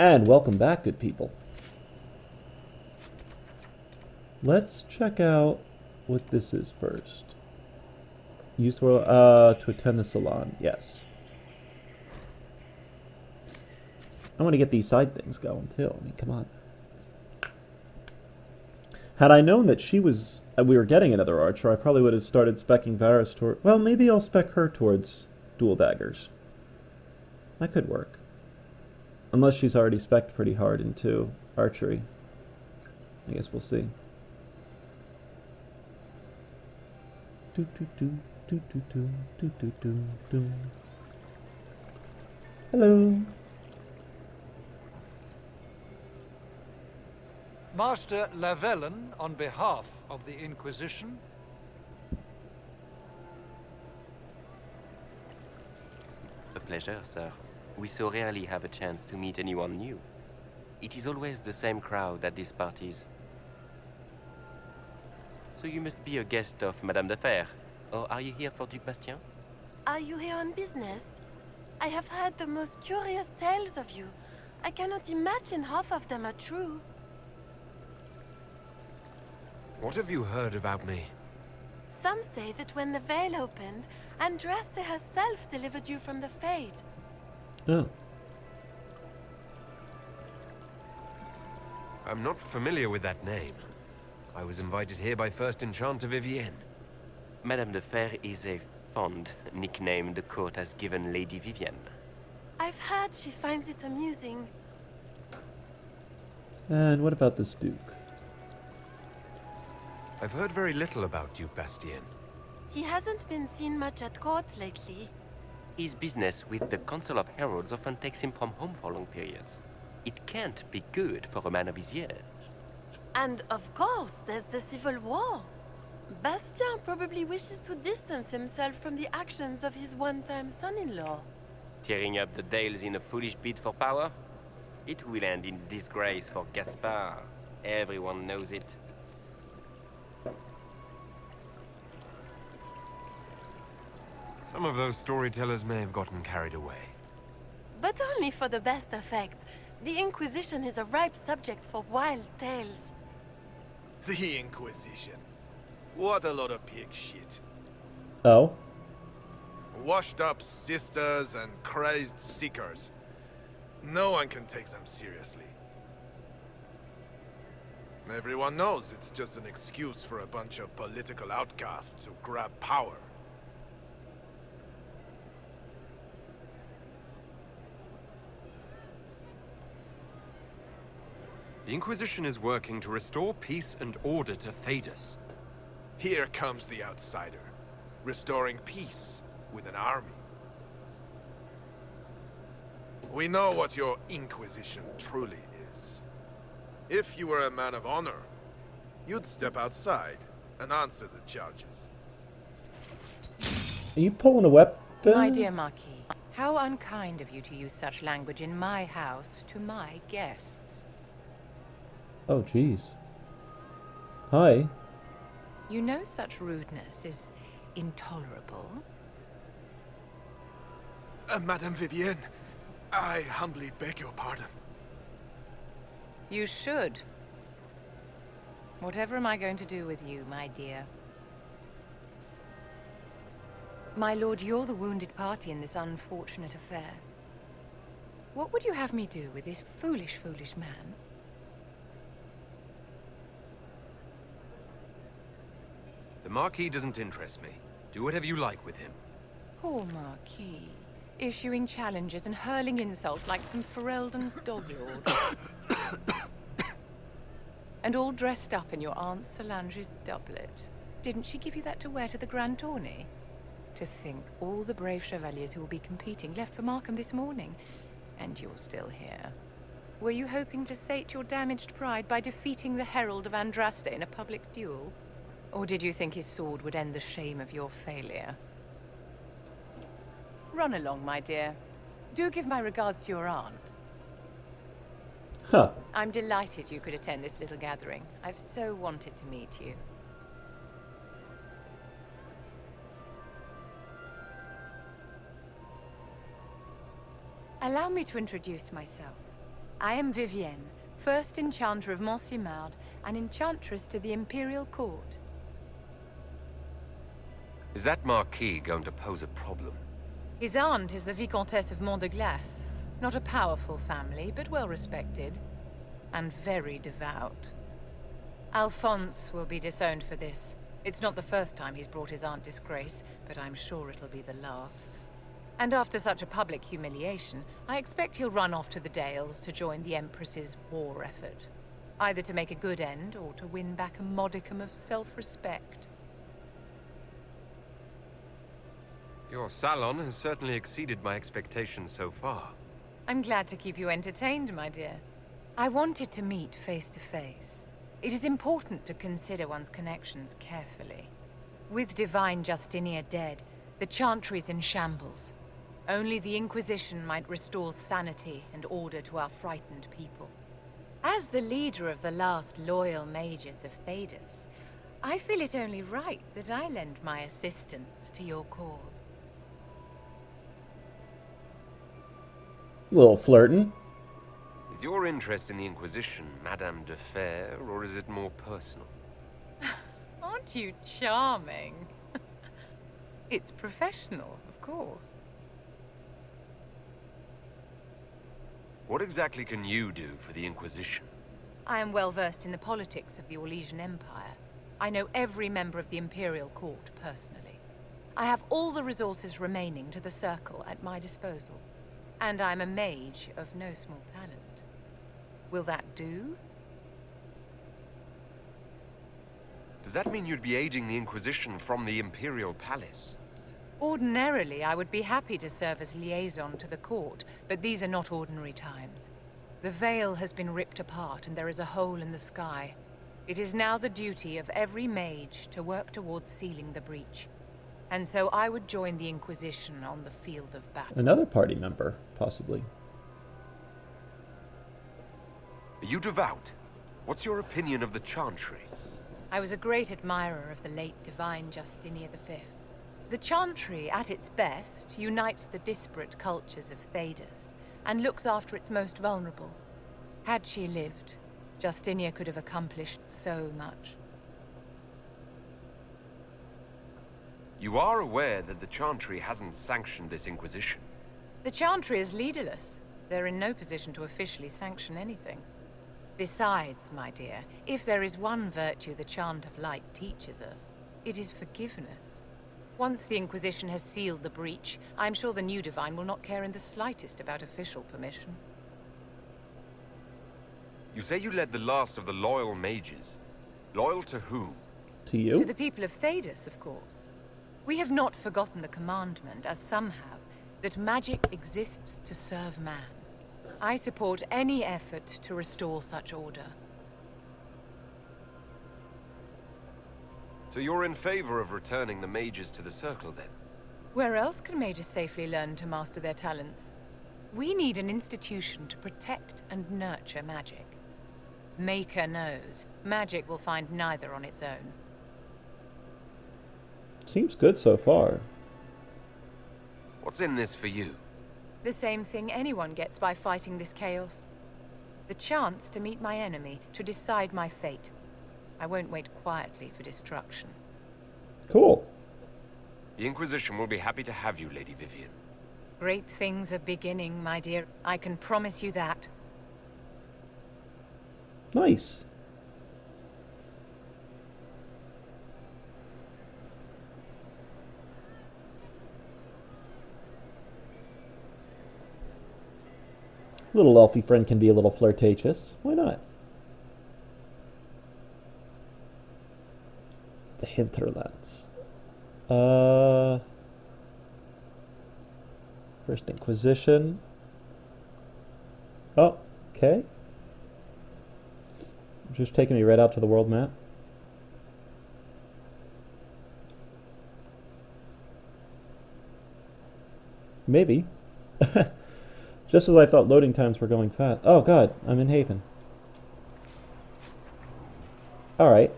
And welcome back, good people. Let's check out what this is first. Use to attend the salon. Yes. I want to get these side things going too. I mean, come on. Had I known that she was, we were getting another archer, I probably would have started specking Varys toward. Well, maybe I'll spec her towards dual daggers. That could work. Unless she's already specced pretty hard into archery. I guess we'll see. Hello. Master Lavellen, on behalf of the Inquisition. A pleasure, sir. We so rarely have a chance to meet anyone new. It is always the same crowd at these parties. So you must be a guest of Madame de Fer, or are you here for Duc Bastien? Are you here on business? I have heard the most curious tales of you. I cannot imagine half of them are true. What have you heard about me? Some say that when the veil opened, Andraste herself delivered you from the Fade. Oh. I'm not familiar with that name. I was invited here by First Enchanter Vivienne. Madame de Fer is a fond nickname the court has given Lady Vivienne. I've heard she finds it amusing. And what about this Duke? I've heard very little about Duke Bastien. He hasn't been seen much at court lately. His business with the Council of Heralds often takes him from home for long periods. It can't be good for a man of his years. And of course, there's the civil war. Bastien probably wishes to distance himself from the actions of his one-time son-in-law. Tearing up the Dales in a foolish bid for power? It will end in disgrace for Gaspard. Everyone knows it. Some of those storytellers may have gotten carried away. But only for the best effect. The Inquisition is a ripe subject for wild tales. The Inquisition. What a lot of pig shit. Oh? Washed up sisters and crazed seekers. No one can take them seriously. Everyone knows it's just an excuse for a bunch of political outcasts to grab power. The Inquisition is working to restore peace and order to Thedas. Here comes the outsider, restoring peace with an army. We know what your Inquisition truly is. If you were a man of honor, you'd step outside and answer the charges. Are you pulling a weapon? My dear Marquis, how unkind of you to use such language in my house to my guests. Oh, jeez. Hi. You know such rudeness is intolerable. Madame Vivienne, I humbly beg your pardon. You should. Whatever am I going to do with you, my dear? My lord, you're the wounded party in this unfortunate affair. What would you have me do with this foolish, foolish man? The Marquis doesn't interest me. Do whatever you like with him. Poor Marquis. Issuing challenges and hurling insults like some Ferelden dog-lord. And all dressed up in your Aunt Solange's doublet. Didn't she give you that to wear to the Grand Tourney? To think all the brave chevaliers who will be competing left for Markham this morning. And you're still here. Were you hoping to sate your damaged pride by defeating the Herald of Andraste in a public duel? Or did you think his sword would end the shame of your failure? Run along, my dear. Do give my regards to your aunt. Huh. I'm delighted you could attend this little gathering. I've so wanted to meet you. Allow me to introduce myself. I am Vivienne, first enchanter of Montsimard, and enchantress to the Imperial Court. Is that Marquis going to pose a problem? His aunt is the Vicomtesse of Mont de Glace. Not a powerful family, but well respected. And very devout. Alphonse will be disowned for this. It's not the first time he's brought his aunt disgrace, but I'm sure it'll be the last. And after such a public humiliation, I expect he'll run off to the Dales to join the Empress's war effort. Either to make a good end, or to win back a modicum of self-respect. Your salon has certainly exceeded my expectations so far. I'm glad to keep you entertained, my dear. I wanted to meet face to face. It is important to consider one's connections carefully. With Divine Justinia dead, the Chantry's in shambles. Only the Inquisition might restore sanity and order to our frightened people. As the leader of the last loyal mages of Thedas, I feel it only right that I lend my assistance to your cause. A little flirting. Is your interest in the Inquisition Madame de Fer, or is it more personal? Aren't you charming? It's professional, of course. What exactly can you do for the Inquisition? I am well versed in the politics of the Orlesian Empire. I know every member of the Imperial Court personally. I have all the resources remaining to the Circle at my disposal. And I'm a mage of no small talent. Will that do? Does that mean you'd be aiding the Inquisition from the Imperial Palace? Ordinarily, I would be happy to serve as liaison to the court, but these are not ordinary times. The veil has been ripped apart and there is a hole in the sky. It is now the duty of every mage to work towards sealing the breach. And so I would join the Inquisition on the field of battle. Another party member, possibly. Are you devout? What's your opinion of the Chantry? I was a great admirer of the late Divine Justinia V. The Chantry, at its best, unites the disparate cultures of Thedas, and looks after its most vulnerable. Had she lived, Justinia could have accomplished so much. You are aware that the Chantry hasn't sanctioned this Inquisition? The Chantry is leaderless. They're in no position to officially sanction anything. Besides, my dear, if there is one virtue the Chant of Light teaches us, it is forgiveness. Once the Inquisition has sealed the breach, I'm sure the new Divine will not care in the slightest about official permission. You say you led the last of the loyal mages. Loyal to whom? To you? To the people of Thedas, of course. We have not forgotten the commandment, as some have, that magic exists to serve man. I support any effort to restore such order. So you're in favor of returning the mages to the Circle, then? Where else can mages safely learn to master their talents? We need an institution to protect and nurture magic. Maker knows, magic will find neither on its own. Seems good so far. What's in this for you? The same thing anyone gets by fighting this chaos. The chance to meet my enemy, to decide my fate. I won't wait quietly for destruction. Cool. The Inquisition will be happy to have you, Lady Vivienne. Great things are beginning, my dear. I can promise you that. Nice. Little elfie friend can be a little flirtatious. Why not? The hinterlands. First Inquisition. Oh, okay. Just taking me right out to the world map. Maybe. Just as I thought loading times were going fast. Oh god, I'm in Haven. Alright.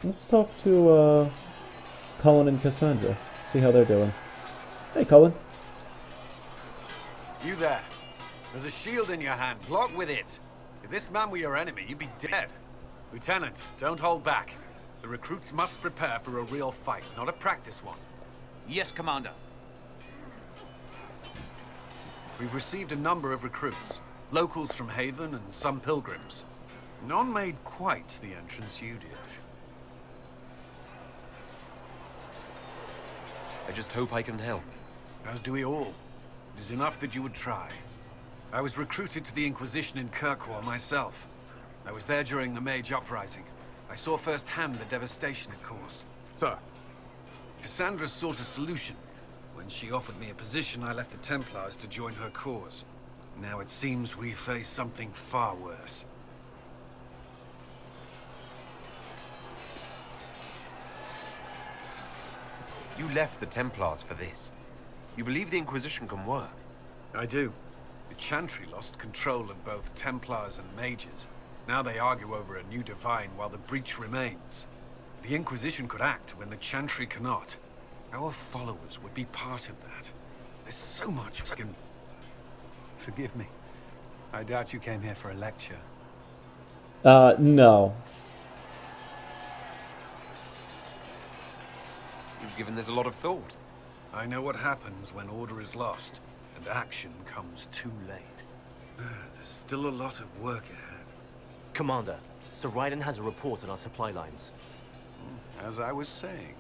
Let's talk to Cullen and Cassandra. See how they're doing. Hey Cullen. You there. There's a shield in your hand. Lock with it. If this man were your enemy, you'd be dead. Lieutenant, don't hold back. The recruits must prepare for a real fight, not a practice one. Yes, Commander. We've received a number of recruits. Locals from Haven and some pilgrims. None made quite the entrance you did. I just hope I can help. As do we all. It is enough that you would try. I was recruited to the Inquisition in Kirkwall myself. I was there during the Mage Uprising. I saw firsthand the devastation it caused. Sir, Cassandra sought a solution. When she offered me a position, I left the Templars to join her cause. Now it seems we face something far worse. You left the Templars for this. You believe the Inquisition can work? I do. The Chantry lost control of both Templars and mages. Now they argue over a new divine while the breach remains. The Inquisition could act when the Chantry cannot. Our followers would be part of that. There's so much we can... Forgive me. I doubt you came here for a lecture. No. You've given this a lot of thought. I know what happens when order is lost, and action comes too late. There's still a lot of work ahead. Commander, Sir Raiden has a report on our supply lines. As I was saying.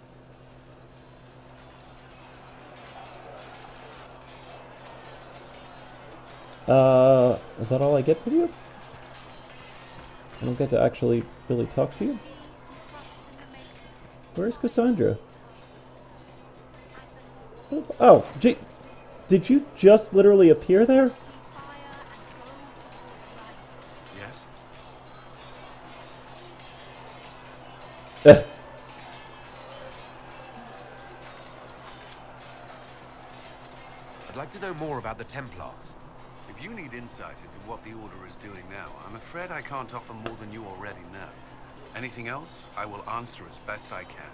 Is that all I get from you? I don't get to actually really talk to you? Where's Cassandra? Oh, gee, did you just literally appear there? Yes? I'd like to know more about the Templars. If you need insight into what the Order is doing now, I'm afraid I can't offer more than you already know. Anything else, I will answer as best I can.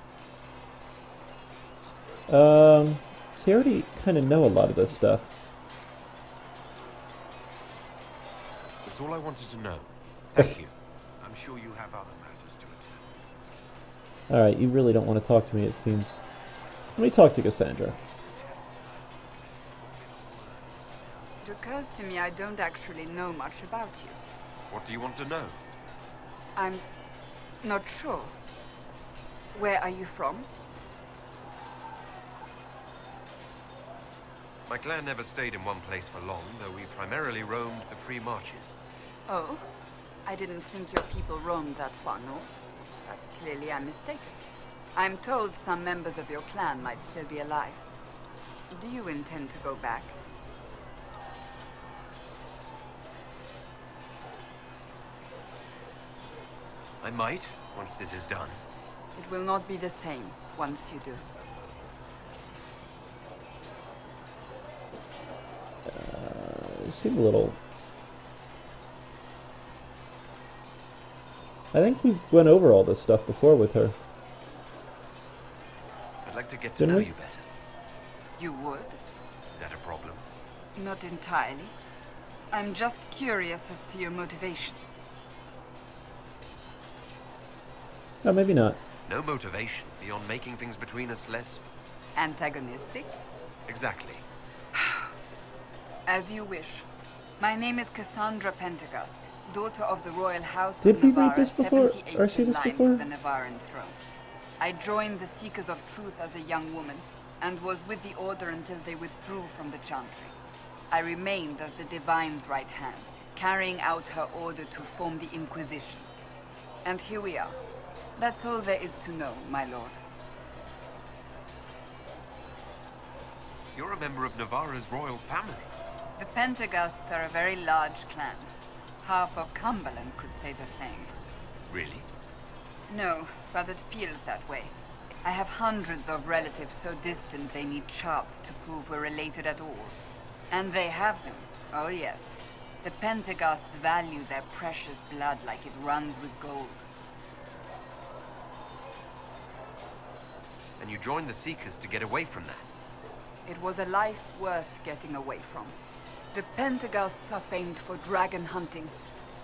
So you already kind of know a lot of this stuff. That's all I wanted to know. Thank you. I'm sure you have other matters to attend. Alright, you really don't want to talk to me, it seems. Let me talk to Cassandra. It occurs to me I don't actually know much about you. What do you want to know? I'm not sure. Where are you from? My clan never stayed in one place for long, though we primarily roamed the free marches. Oh, I didn't think your people roamed that far north. But clearly I'm mistaken. I'm told some members of your clan might still be alive. Do you intend to go back? I might, once this is done. It will not be the same once you do. You seem a little... I think we went over all this stuff before with her. I'd like to get to Didn't know we? you better. You would? Is that a problem? Not entirely. I'm just curious as to your motivation. Oh, maybe not. No motivation beyond making things between us less... Antagonistic? Exactly. As you wish. My name is Cassandra Pentecost, daughter of the royal house Did of we read Navarre, this before, 78 or see in this line before? for the Navarran throne. I joined the Seekers of Truth as a young woman, and was with the Order until they withdrew from the Chantry. I remained as the Divine's right hand, carrying out her order to form the Inquisition. And here we are. That's all there is to know, my lord. You're a member of Navarra's royal family. The Pentecosts are a very large clan. Half of Cumberland could say the same. Really? No, but it feels that way. I have hundreds of relatives so distant they need charts to prove we're related at all. And they have them. Oh yes. The Pentecosts value their precious blood like it runs with gold. And you joined the Seekers to get away from that. It was a life worth getting away from. The Pentaghosts are famed for dragon hunting,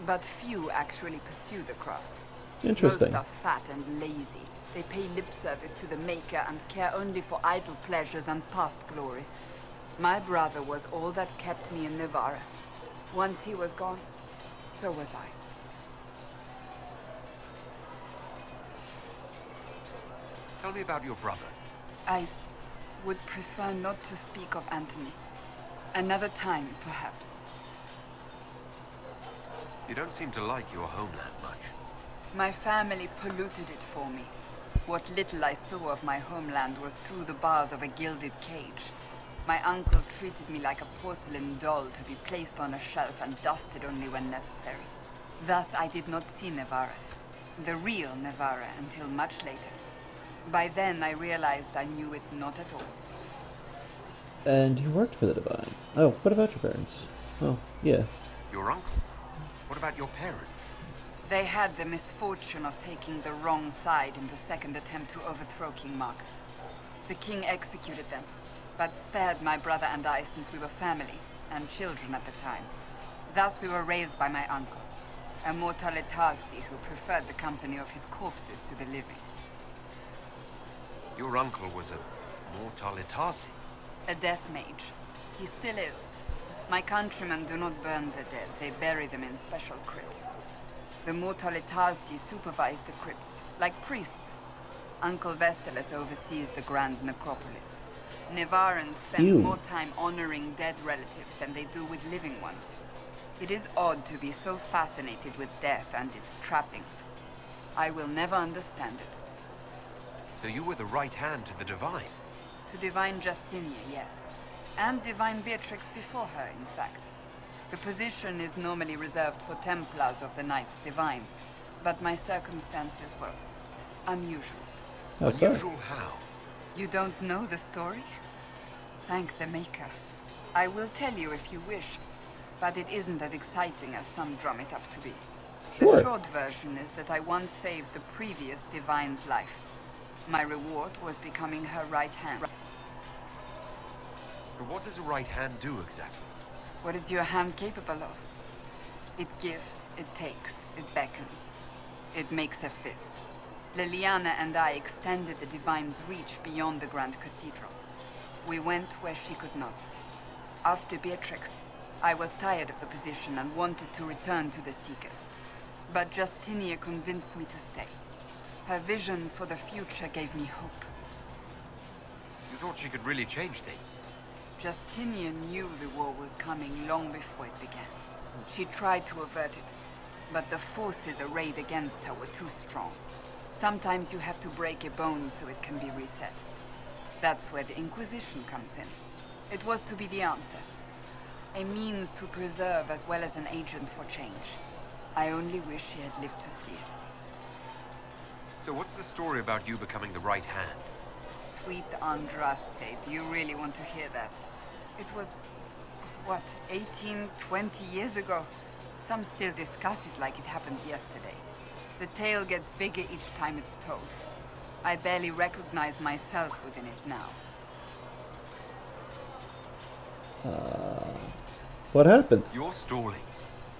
but few actually pursue the craft. Interesting. Most are fat and lazy. They pay lip service to the Maker and care only for idle pleasures and past glories. My brother was all that kept me in Navarra. Once he was gone, so was I. Tell me about your brother. I would prefer not to speak of Anthony. Another time, perhaps. You don't seem to like your homeland much. My family polluted it for me. What little I saw of my homeland was through the bars of a gilded cage. My uncle treated me like a porcelain doll to be placed on a shelf and dusted only when necessary. Thus I did not see Navarra, the real Navarra, until much later. By then I realized I knew it not at all. And you worked for the Divine. Oh, what about your parents? Oh, yeah. Your uncle? What about your parents? They had the misfortune of taking the wrong side in the second attempt to overthrow King Marcus. The king executed them, but spared my brother and I since we were family, and children at the time. Thus we were raised by my uncle, a mortalitasi who preferred the company of his corpses to the living. Your uncle was a mortalitasi? A death mage. He still is. My countrymen do not burn the dead, they bury them in special crypts. The mortalitasi supervise the crypts, like priests. Uncle Vestalis oversees the grand necropolis. Nevarans spend more time honoring dead relatives than they do with living ones. It is odd to be so fascinated with death and its trappings. I will never understand it. So you were the right hand to the Divine? To Divine Justinia, yes. And Divine Beatrix before her, in fact. The position is normally reserved for Templars of the Knights Divine, but my circumstances were unusual. How so? Unusual how? You don't know the story? Thank the Maker. I will tell you if you wish, but it isn't as exciting as some drum it up to be. Sure. The short version is that I once saved the previous Divine's life. My reward was becoming her right hand. But what does a right hand do exactly? What is your hand capable of? It gives, it takes, it beckons. It makes a fist. Liliana and I extended the Divine's reach beyond the Grand Cathedral. We went where she could not. After Beatrix, I was tired of the position and wanted to return to the Seekers. But Justinia convinced me to stay. Her vision for the future gave me hope. You thought she could really change things? Justinian knew the war was coming long before it began. She tried to avert it, but the forces arrayed against her were too strong. Sometimes you have to break a bone so it can be reset. That's where the Inquisition comes in. It was to be the answer. A means to preserve as well as an agent for change. I only wish she had lived to see it. So what's the story about you becoming the right hand? Sweet Andraste, do you really want to hear that? It was, what, 18, 20 years ago? Some still discuss it like it happened yesterday. The tale gets bigger each time it's told. I barely recognize myself within it now. What happened? You're stalling.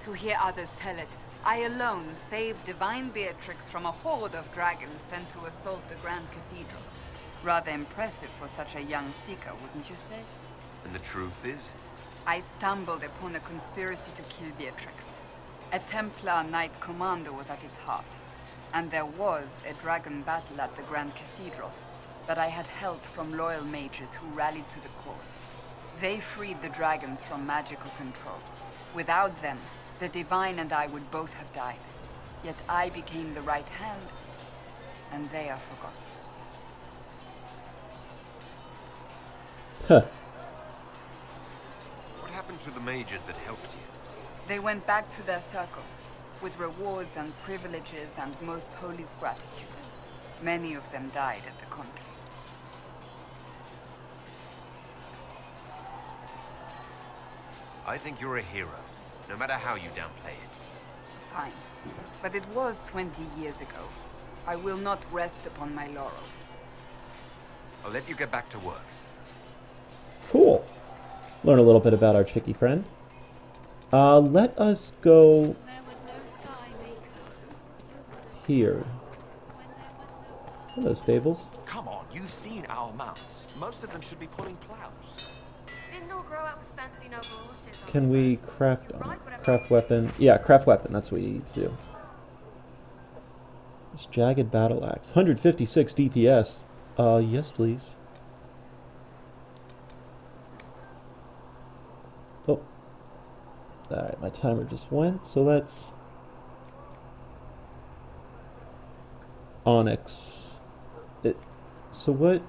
To hear others tell it, I alone saved Divine Beatrix from a horde of dragons sent to assault the Grand Cathedral. Rather impressive for such a young seeker, wouldn't you say? And the truth is? I stumbled upon a conspiracy to kill Beatrix. A Templar Knight Commander was at its heart. And there was a dragon battle at the Grand Cathedral. But I had help from loyal mages who rallied to the cause. They freed the dragons from magical control. Without them, the Divine and I would both have died. Yet I became the right hand, and they are forgotten. Huh. What happened to the mages that helped you? They went back to their circles, with rewards and privileges and most holi's gratitude. Many of them died at the conclave. I think you're a hero, no matter how you downplay it. Fine. But it was 20 years ago. I will not rest upon my laurels. I'll let you get back to work. Cool. Learn a little bit about our Chicky friend. Let us go here. Hello, stables. Come on, you've seen our mounts. Most of them should be pulling plows. Didn't all grow up with fancy noble horses. Can we craft weapon? Yeah, craft weapon. That's what you need to do. This jagged battle axe, 156 DPS. Yes, please. Oh. Alright, my timer just went, so let's... Onyx. So what...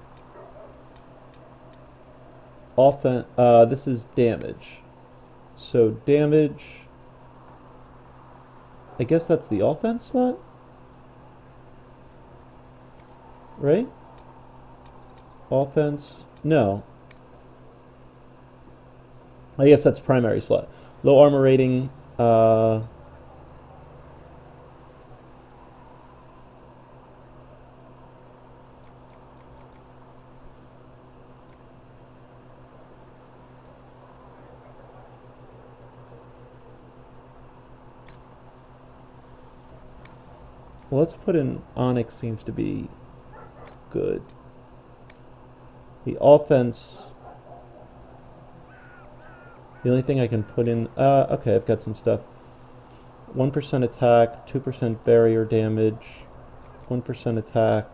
this is damage. So damage... I guess that's the offense slot? Right? Offense... No. I guess that's primary slot. Low armor rating, well, let's put in Onyx seems to be good. The offense... The only thing I can put in... okay, I've got some stuff. 1% attack, 2% barrier damage, 1% attack,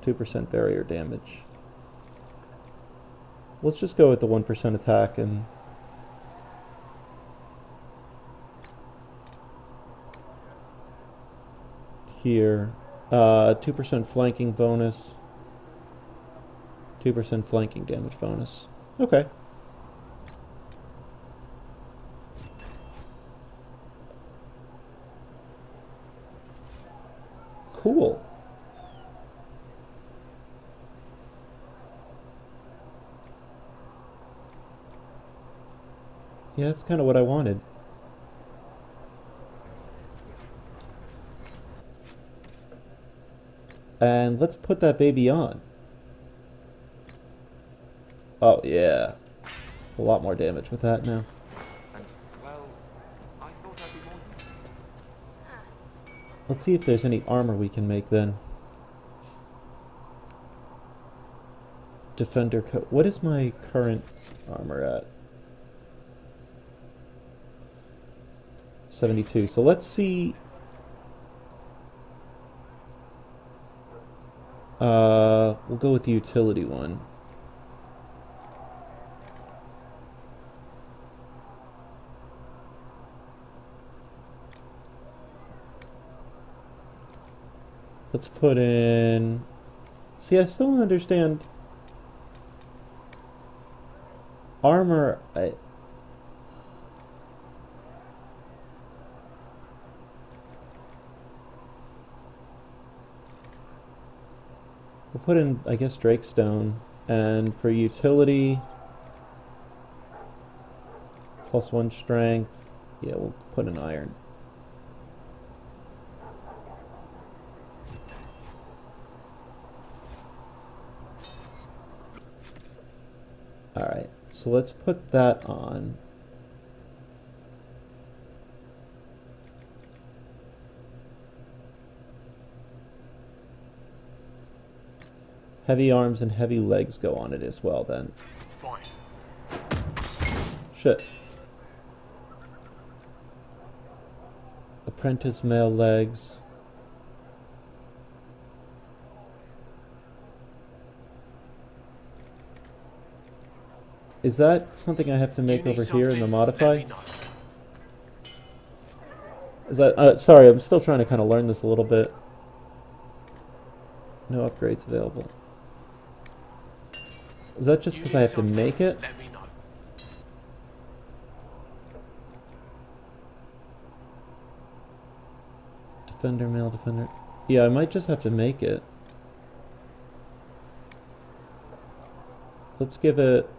2% barrier damage. Let's just go with the 1% attack and... Here. 2% flanking bonus. 2% flanking damage bonus. Okay. Cool. Yeah, that's kind of what I wanted. And let's put that baby on. Oh, yeah. A lot more damage with that now. Let's see if there's any armor we can make then. Defender coat. What is my current armor at? 72. So let's see. We'll go with the utility one. Let's put in... See, I still don't understand... Armor... We'll put in, I guess, Drakestone. And for utility... +1 strength. Yeah, we'll put in iron. Alright, so let's put that on. Heavy arms and heavy legs go on it as well then. Fine. Shit. Apprentice male legs. Is that something I have to make over here in the modify? Is that, sorry, I'm still trying to kind of learn this a little bit. No upgrades available. Is that just because I have to make it? Defender, male defender. Yeah, I might just have to make it. Let's give it...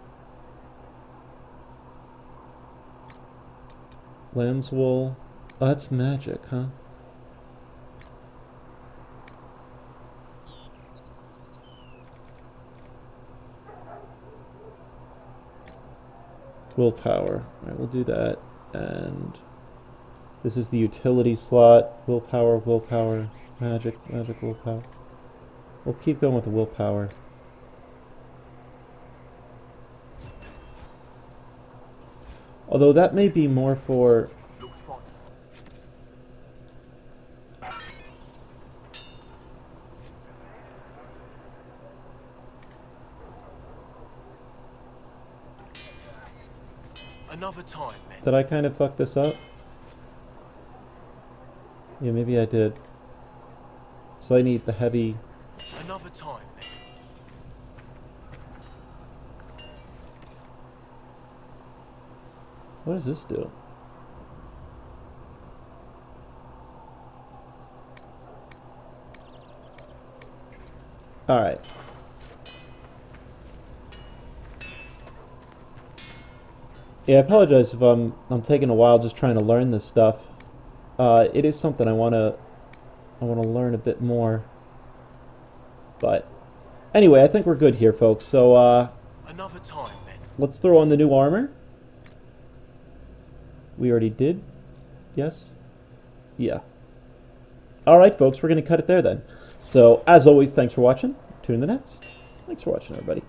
Lamb's wool. Oh, that's magic, huh? Willpower. Alright, we'll do that. And this is the utility slot. Willpower, willpower, magic, magic, willpower. We'll keep going with the willpower. Although that may be more for... Another time, man. Did I kind of fuck this up? Yeah, maybe I did. So I need the heavy... Another time, man. What does this do? Alright. Yeah, I apologize if I'm taking a while just trying to learn this stuff. It is something I wanna learn a bit more. But anyway, I think we're good here, folks. So another time, man. Let's throw on the new armor. We already did. Yes? Yeah. Alright, folks, we're gonna cut it there then. So as always, thanks for watching. Tune in the next. Thanks for watching, everybody.